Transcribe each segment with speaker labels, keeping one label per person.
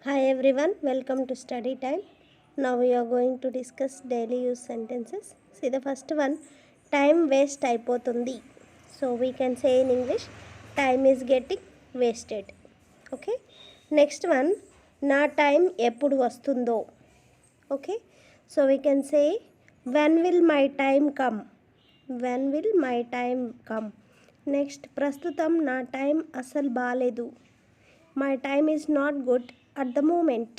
Speaker 1: Hi everyone, welcome to study time. Now we are going to discuss daily use sentences. See the first one, time waste అయిపోతుంది. So we can say in English, time is getting wasted. Okay. Next one, నా time ఎప్పుడు వస్తుందో. Okay. So we can say, when will my time come? When will my time come? Next, ప్రస్తుతం నా time అసలు బాలేదు. My time is not good at the moment.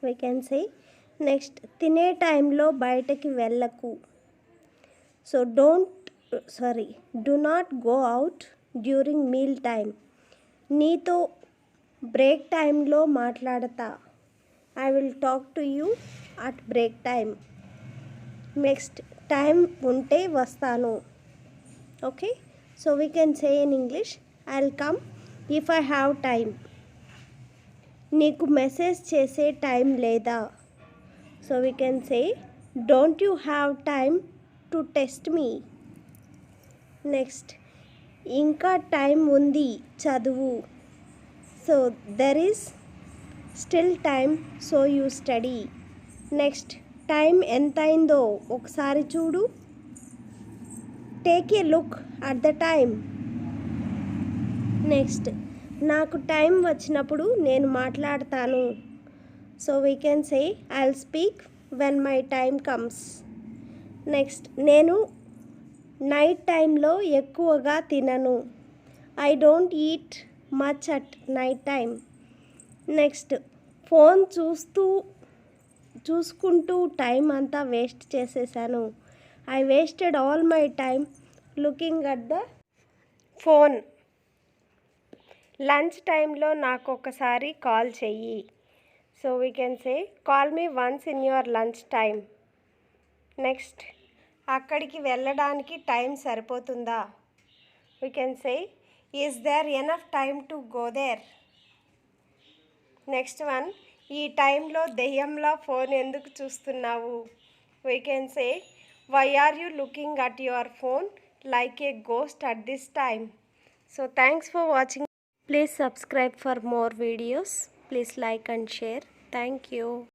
Speaker 1: We can say next, తినే టైంలో బయటకి వెళ్ళకు. So do not go out during meal time. నీతో break టైంలో మాట్లాడతా. I will talk to you at break time. Next, time ఉంటే వస్తాను. Okay, so we can say in English, I'll come if I have time. నీకు message చేసే time లేదా. So we can say, don't you have time to text me. Next, ఇంకా time ఉంది చదువు. So there is still time, so you study. Next, time ఎంతైందో ఒకసారి చూడు. Take a look at the time. Next, నాకు time వచ్చినప్పుడు నేను మాట్లాడతాను. So we can say, I will speak when my time comes. Next, నేను నైట్ టైంలో ఎక్కువగా తినను. I don't eat much at night time. Next, phone చూసుకుంటూ టైం అంతా వేస్ట్ చేసేసాను. I wasted all my time looking at the phone. Lunch టైంలో నాకు ఒకసారి కాల్ చెయ్యి. So we can say, call me once in your lunch time. Next, అక్కడికి వెళ్ళడానికి time సరిపోతుందా. We can say, is there enough time to go there. Next one, ఈ టైంలో దెయ్యంలా ఫోన్ ఎందుకు చూస్తున్నావు. We can say, why are you looking at your phone like A ghost at this time. So thanks for watching. Please subscribe for more videos. Please like and share. Thank you.